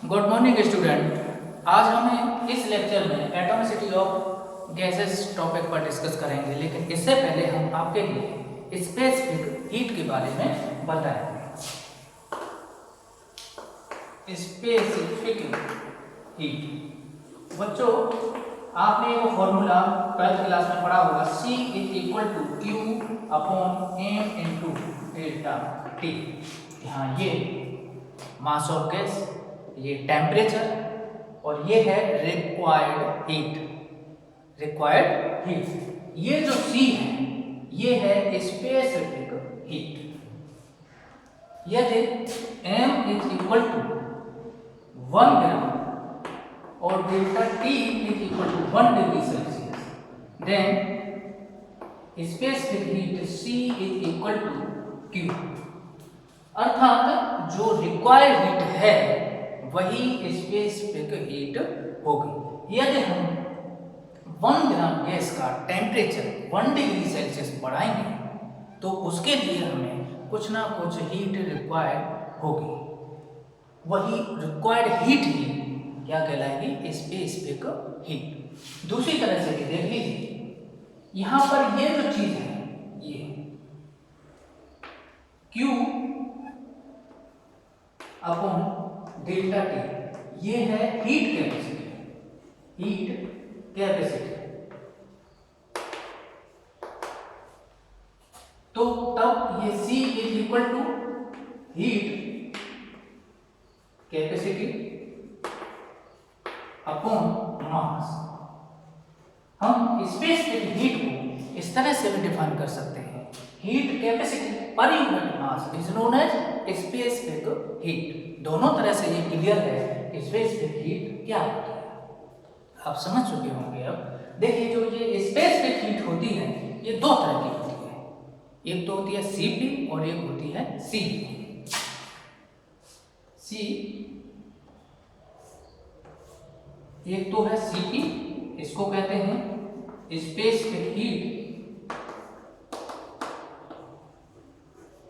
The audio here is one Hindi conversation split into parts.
Good morning student. आज हमें इस लेक्चर में एटॉमिसिटी ऑफ गैसेस टॉपिक पर डिस्कस करेंगे, लेकिन इससे पहले हम आपके लिए स्पेसिफिक हीट के बारे में बताएंगे। स्पेसिफिक हीट बच्चों, आपने वो फॉर्मूला 12th क्लास में पढ़ा होगा, C = Q/m × डेल्टा T। यहाँ ये मास ऑफ गैस, ये टेम्परेचर और ये है रिक्वायर्ड हीट। ये जो C है ये है स्पेसिफिक हीट। यदि m = 1 ग्राम और delta T = 1 degree Celsius, then specific heat C = Q। अर्थात जो रिक्वायर्ड हीट है वही स्पेसिफिक हीट होगी। यदि हम 1 ग्राम गैस का टेम्परेचर 1 डिग्री सेल्सियस बढ़ाएंगे तो उसके लिए हमें कुछ ना कुछ हीट रिक्वायर्ड होगी। वही रिक्वायर्ड हीट ही क्या कहलाएगी? Specific heat. दूसरी तरह से भी देख लीजिए, यहां पर ये जो चीज है, ये Q अपॉन डेल्टा T, ये है हीट कैपेसिटी। तो तब ये C = heat capacity upon mass. हम स्पेसिफिक हीट को इस तरह से भी डिफाइन कर सकते हैं, heat capacity per unit mass is known as specific heat. दोनों तरह से ये क्लियर है कि स्पेसिफिक हीट क्या होती है, आप समझ चुके होंगे। अब देखिए, जो ये स्पेसिफिक हीट होती है ये दो तरह की होती है, एक तो होती है Cp और एक होती है Cv। एक तो है Cp, इसको कहते हैं specific heat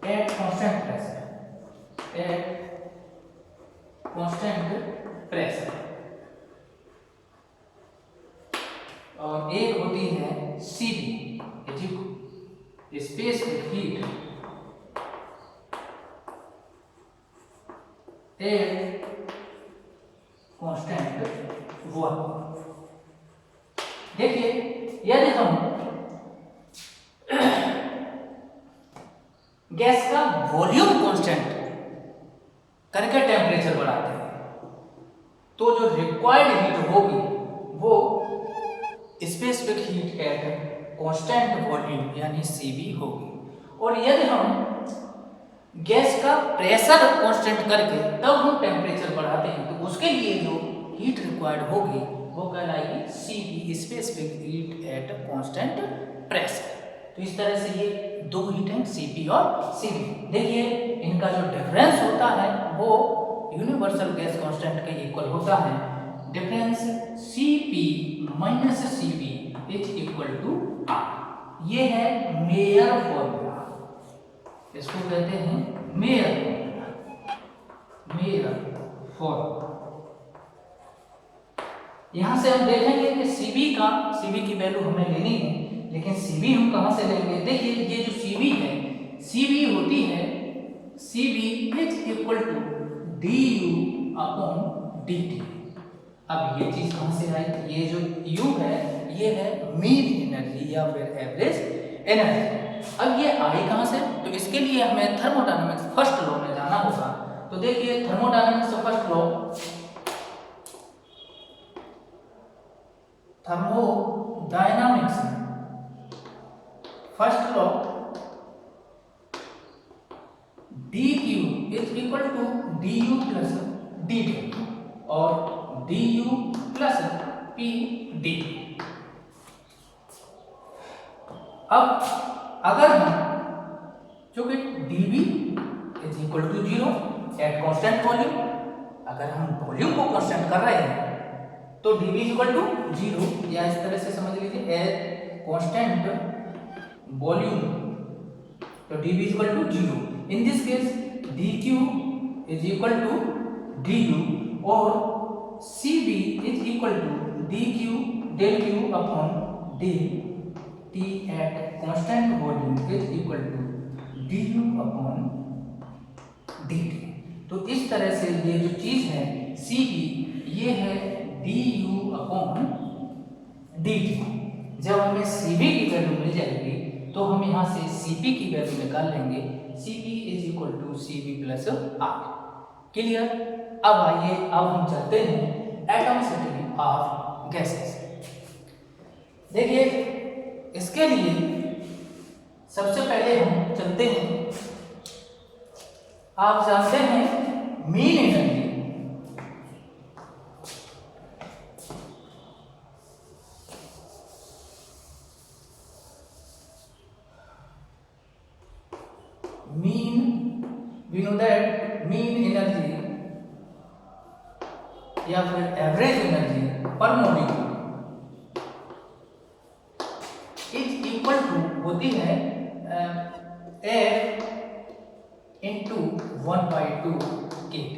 at constant pressure, और एक होती है Cv, specific heat at constant volume. देखिए, यदि हम गैस का वॉल्यूम कांस्टेंट करके टेम्परेचर बढ़ाते हैं तो जो रिक्वायर्ड हीट होगी वो specific heat at constant volume यानी Cv होगी। और यदि हम गैस का प्रेशर कांस्टेंट करके तब हम टेम्परेचर बढ़ाते हैं तो उसके लिए जो हीट रिक्वायर्ड होगी वो कहलाएगी Cv, specific heat at constant pressure. तो इस तरह से ये दो हीट हैं, Cp और Cv। देखिए, इनका जो डिफरेंस होता है वो यूनिवर्सल गैस कांस्टेंट के इक्वल होता है। Difference Cp - Cv = R। ये है मेयर फॉर्मूला, इसको कहते हैं मेयर फॉर्मूला। यहां से हम देखेंगे कि Cv की वैल्यू हमें लेनी है, लेकिन Cv हम कहां से लेंगे? देखिए, ये जो Cv है, Cv होती है Cv = du/dt। अब ये चीज कहां से आई? ये जो U है ये है मीन एनर्जी या फिर एवरेज एनर्जी। अब ये आई कहां से? तो इसके लिए हमें थर्मोडायनामिक्स फर्स्ट लॉ में जाना होगा। तो देखिए, thermodynamics first law, thermodynamics first law dQ = du + dT और du + Pd। अब अगर हम, चूंकि dV = 0 एट कांस्टेंट वॉल्यूम, अगर हम वॉल्यूम को कांस्टेंट कर रहे हैं तो dV = 0, या इस तरह से समझ लीजिए एट कांस्टेंट वॉल्यूम तो dV = 0। In this case dQ = du और Cv is equal to dq del q upon del T at constant volume is equal to du upon dt। तो इस तरह से ये जो चीज है Cv ये है du अपॉन dt। जब हमें Cv की वैल्यू मिल जाएगी तो हम यहाँ से Cp की वैल्यू निकाल लेंगे। Cp is equal to Cv plus R। Clear. अब आइए अब हम चलते हैं एटॉमिसिटी ऑफ गैसेस। देखिए इसके लिए सबसे पहले हम चलते हैं, आप जानते हैं mean energy. Mean we know that mean energy या फिर average energy per molecule is equal to होती है F इंटू 1/2 kT।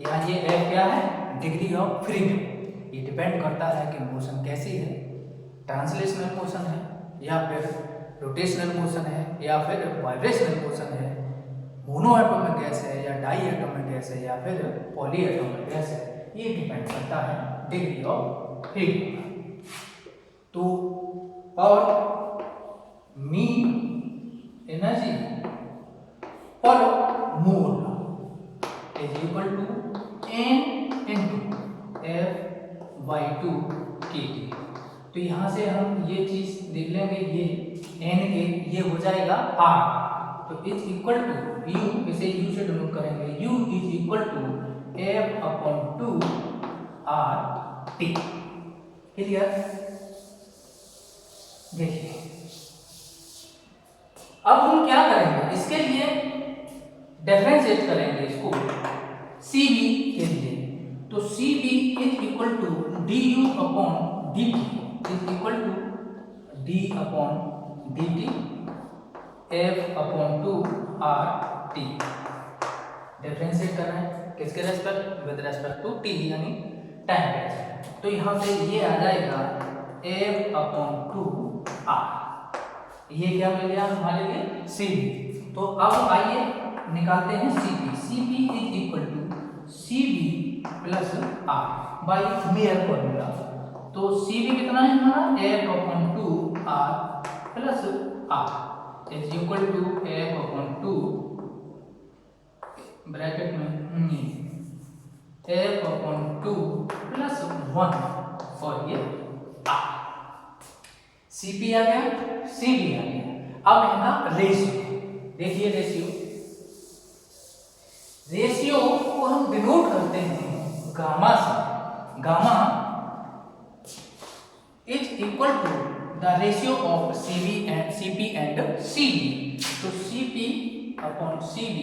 यहाँ ये F क्या है? Degree of freedom. ये डिपेंड करता है कि मोशन कैसी है, ट्रांसलेशनल मोशन है या फिर रोटेशनल मोशन है या फिर वाइब्रेशनल मोशन है, मोनो एटॉमिक गैस है या डाई एटॉमिक गैस है या फिर पॉली एटॉमिक गैस है। ये डिपेंड करता है डिग्री ऑफ फ्रीडम। तो और mean energy per mole is equal to n into F/2 kT। तो यहाँ से हम ये चीज देख लेंगे, ये n के ये हो जाएगा R। तो इज इक्वल टू u, इसे u से डिनोट करेंगे, u is equal to F/2 RT। Clear. देखिए अब हम क्या करेंगे, इसके लिए डिफरेंशिएट करेंगे इसको Cv के लिए। तो Cv is equal to du upon dt is equal to d upon dt F/2 RT। Differentiate करना है किसके respect? With respect to t यानी टेम्परेचर। तो यहाँ से ये आ जाएगा F/2 R। ये क्या मिल गया हमारे लिए? Cv। तो अब आइए निकालते हैं Cp। Cp is equal to Cv plus R by Mayer formula. तो Cv कितना है हमारा? F/2 R plus R is equal to F/2 bracket में F/2 प्लस 1 और ये R। Cp आ गया, Cv आ गया। अब इनका रेशियो देखिए, रेशियो को हम डिनोट करते हैं गामा से। Gamma is equal to the ratio of Cp and Cv। तो Cp upon Cv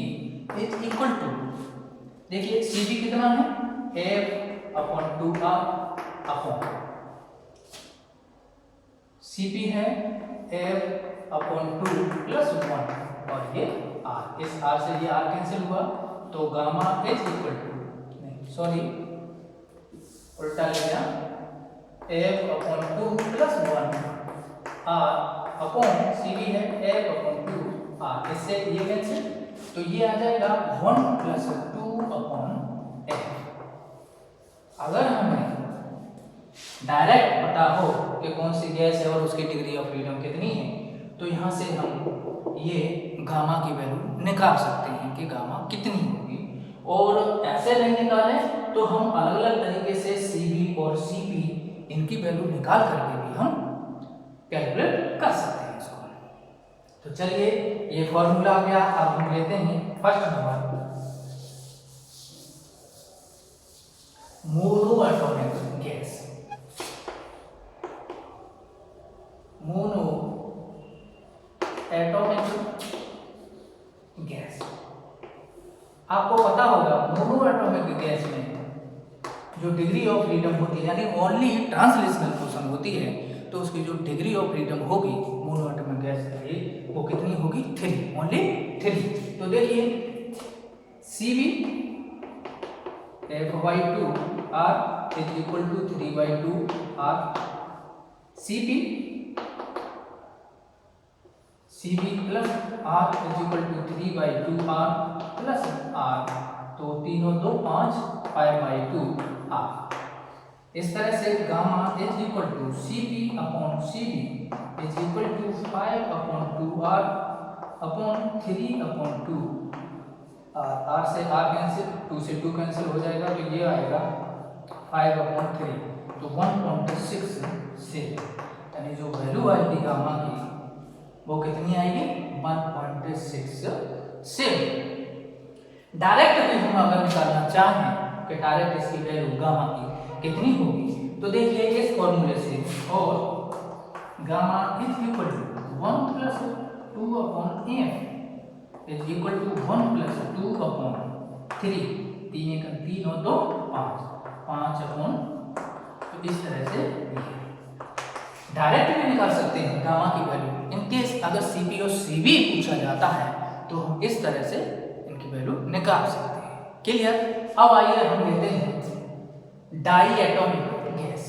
is equal to, देखिए Cv कितना है? F/2 R अपॉन Cp है F/2 प्लस 1 और ये R। इस R से ये R कैंसिल हुआ तो गामा इज इक्वल टू, नहीं सॉरी उल्टा ले गया, F/2 plus 1 R upon Cv है F/2 R। इससे ये कैंसिल, तो ये आ जाएगा 1 प्लस 2 अपॉन F। अगर हमें डायरेक्ट पता हो कि कौन सी गैस है और उसकी डिग्री ऑफ फ्रीडम कितनी है, तो यहाँ से हम ये गामा की वैल्यू निकाल सकते हैं कि गामा कितनी होगी। और ऐसे नहीं निकालें तो हम अलग अलग तरीके से Cv और Cp इनकी वैल्यू निकाल करके भी हम कैलकुलेट कर सकते हैं इसको। तो चलिए ये फॉर्मूला आ गया। अब हम लेते हैं first number, mono atomic gas. Mono atomic gas, आपको पता होगा मोनो एटॉमिक गैस में जो डिग्री ऑफ फ्रीडम होती है यानी ओनली ट्रांसलेशनल मोशन होती है, तो उसकी जो डिग्री ऑफ फ्रीडम होगी मोनो एटॉमिक गैस की वो कितनी होगी? 3, ओनली 3। तो देखिए Cv F/2 R is equal to 3/2 R. CB plus R is equal to 3/2 R plus R. तो 3 और 2 5 5/2 R. इस तरह से gamma is equal to CP/CB is equal to 5/2 R upon 3/2 R से R कैंसिल, 2 से 2 कैंसिल हो जाएगा, तो ये आएगा 5/3, तो 1.67, यानी जो वैल्यू आएगी गामा की वो कितनी आएगी 1.67। डायरेक्ट भी हम अगर निकालना चाहें कि डायरेक्ट इसकी वैल्यू गामा की कितनी होगी, तो देखिए इस फॉर्मूले से, और gamma is equal to 1 + 2/f is equal to 1 + 2/3, 3 और 2 5 5/, तो इस तरह से डायरेक्ट भी निकाल सकते हैं गामा की वैल्यू। इन केस अगर CP और CB पूछा जाता है तो हम इस तरह से इनकी वैल्यू निकाल सकते हैं। क्लियर? अब आइए हम लेते हैं diatomic gas.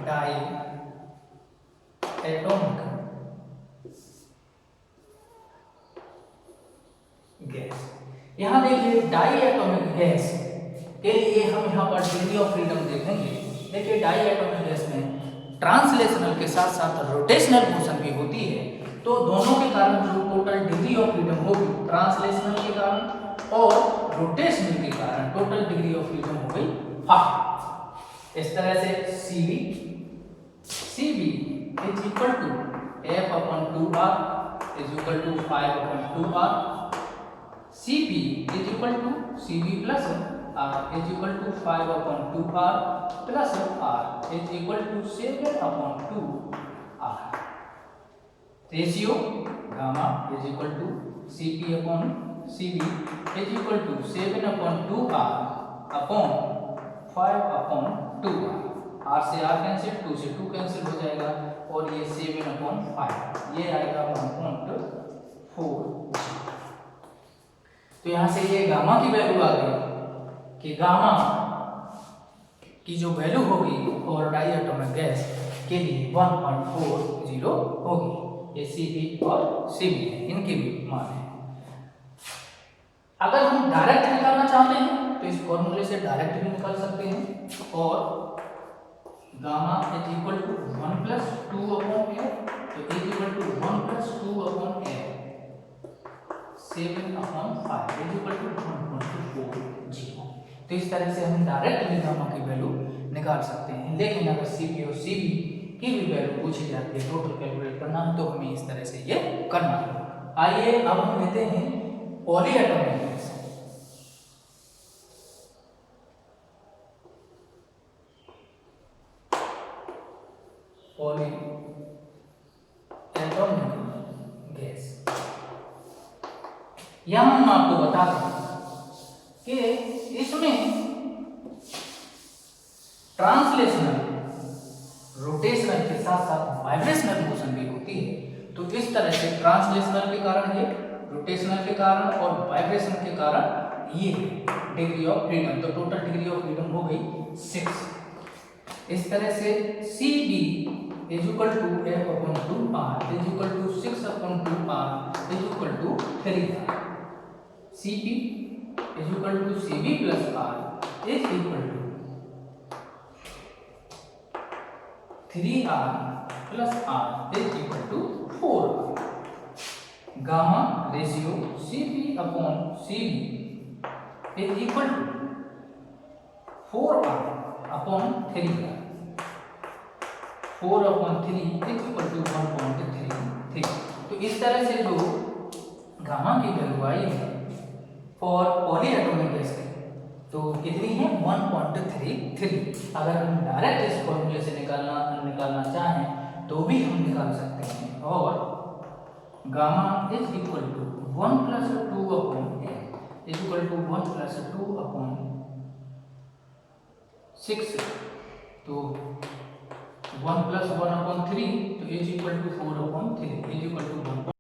Diatomic gas, यहां देखिए डाई एटॉमिक गैस के लिए हम यहाँ पर डिग्री ऑफ फ्रीडम देखेंगे। देखिए डाई एटॉमिक गैस में ट्रांसलेशनल के साथ साथ रोटेशनल मोशन भी होती है, तो दोनों के कारण जो टोटल डिग्री ऑफ फ्रीडम होगी, ट्रांसलेशनल के कारण और रोटेशनल के कारण टोटल डिग्री ऑफ फ्रीडम हो गई 5। इस तरह से CB is equal to F/2R is equal to 5/2R। CP is equal to CB plus R is equal to 5/2R plus R is equal to 7/2R। Ratio gamma is equal to CP/CB is equal to 7/2R upon 5/2R। R से R कैंसिल, 2 से 2 कैंसिल हो जाएगा, और ये 7/5, ये आएगा 1.4। तो यहाँ से ये गामा की वैल्यू आ गई कि गामा की जो वैल्यू होगी और डाई एटॉमिक गैस के लिए 1.40 होगी। ये CP और CB इनके भी मान है। अगर हम डायरेक्ट निकालना चाहते हैं तो इस फॉर्मूले से डायरेक्ट भी निकाल सकते हैं, और gamma is equal to 1 + 2/f, तो is equal to 1 + 2/f 7/5 is equal to 1.40। तो इस तरह से हम डायरेक्ट भी गामा की वैल्यू निकाल सकते हैं। लेकिन अगर CP और CB की भी वैल्यू पूछी जाती है, टोटल कैलकुलेट करना है, तो हमें इस तरह से ये करना है। आइए अब हम लेते हैं poly atomic gas. Poly atomic gas, यहां हम आपको बता दें कि इसमें ट्रांसलेशनल, रोटेशनल के साथ साथ वाइब्रेशनल मोशन भी होती है। तो इस तरह से ट्रांसलेशनल के कारण ये, रोटेशनल के कारण और वाइब्रेशन के कारण ये डिग्री ऑफ फ्रीडम, तो टोटल डिग्री ऑफ फ्रीडम हो गई 6। इस तरह से CB is equal to F/2R is equal to 6/2R is equal to 3R। CP is equal to CB plus R is equal to 3R plus R is equal to 4R। Gamma ratio CP/CB is equal to 4R/3R। 4/3 is equal to 1.33। तो इस तरह से जो गामा की वैल्यू आई है फॉर पॉली एटॉमिक गैस की, तो कितनी है 1.33। अगर हम डायरेक्ट इस फॉर्मूले से निकालना चाहें तो भी हम निकाल सकते हैं, और gamma is equal to 1 + 2/f is equal to 1 + 2/6, तो 1 + 1/3, तो is equal to 4/3 is equal to 1।